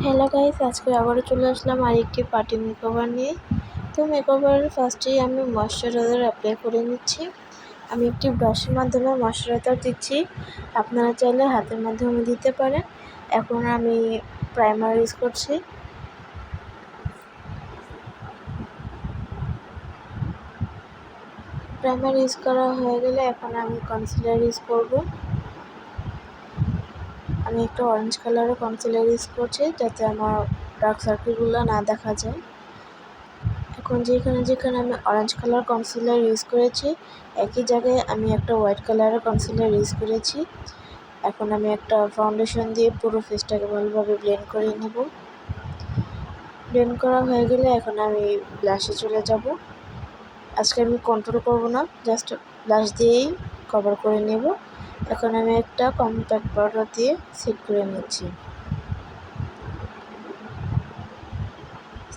Hello guys, আজকে আবারও চলে আসলাম আরেকটি পার্টি মেকওভার নিয়ে। তো মেকওভারের ফার্স্টেই আমি ময়শ্চারাইজার অ্যাপ্লাই করে নিচ্ছি। আমি একটি ব্রাশের মাধ্যমে ময়শ্চারাইজার দিচ্ছি, আপনারা চাইলে হাতের মাধ্যমে দিতে পারেন। এখন আমি প্রাইমার ইউজ করছি। প্রাইমার ইউজ করা হয়ে গেলে এখন আমি কনসিলার ইউজ করব। আমি একটা অরেঞ্জ কালারের কনসিলার ইউজ করছি যাতে আমার ডার্ক সার্কেলগুলো না দেখা যায়। এখন যেখানে আমি অরেঞ্জ কালার কনসিলার ইউজ করেছি একই জায়গায় আমি একটা হোয়াইট কালারের কনসিলার ইউজ করেছি। এখন আমি একটা ফাউন্ডেশন দিয়ে পুরো ফেসটাকে ভালোভাবে ব্লেন্ড করে নেব। ব্লেন্ড করা হয়ে গেলে এখন আমি ব্লাশে চলে যাব। আজকে আমি কন্ট্রোল করব না, জাস্ট ব্লাশ দিয়েই কভার করে নেব। এখন আমি একটা কম্প্যাক্ট পাউডার দিয়ে সেট করে নিচ্ছি।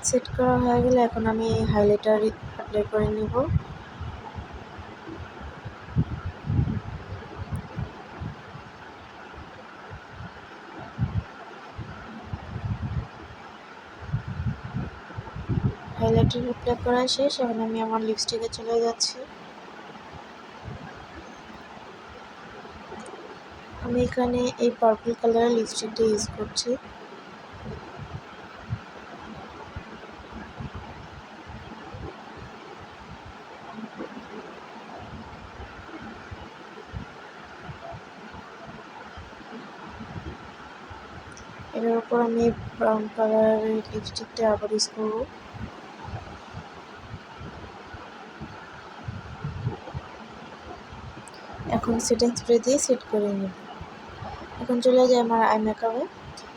সেট করা হয়ে গেলে এখন আমি হাইলাইটার অ্যাপ্লাই করে নেব। হাইলাইটার অ্যাপ্লাই করা শেষ, এখন আমি আমার লিপস্টিকে চলে যাচ্ছি। আমি এখানে এই পার্পল কালারের লিপস্টিকটা ইউজ করছি। এটার উপর আমি ব্রাউন কালারের লিপস্টিকটা আবার ইউজ করব। এখন সেটিং স্প্রে দিয়ে সেট করে নেব। এখন চলে যায় আমার আই মেকআপে।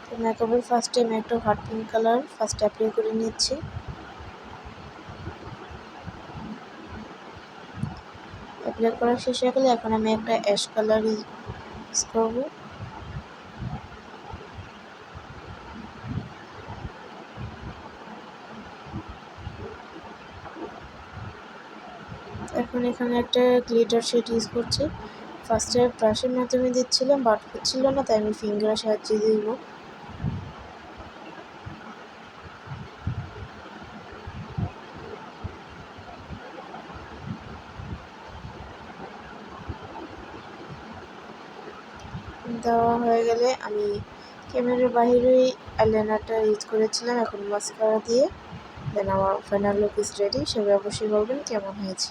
তো মেকআপের ফার্স্টে আমি একটা hot pink colour first apply করে নিচ্ছি। অ্যাপ্লাই করা শেষ হয়ে গেলে এখন আমি একটা অ্যাশ কালার ইউজ করব। এখন এখানে একটা গ্লিটার শেড ইউজ করছি। ফার্স্টে ব্রাশের মাধ্যমে দিচ্ছিলাম, বাট হচ্ছিল না, তাই আমি ফিঙ্গারের সাহায্যে দিব। দেওয়া হয়ে গেলে আমি ক্যামেরার বাইরেই আইলাইনারটা ইউজ করেছিলাম। এখন মাস্কারা দিয়ে দেন আমার ফাইনাল লুক ইজ রেডি। সবাই অবশ্যই বলবেন কেমন হয়েছে।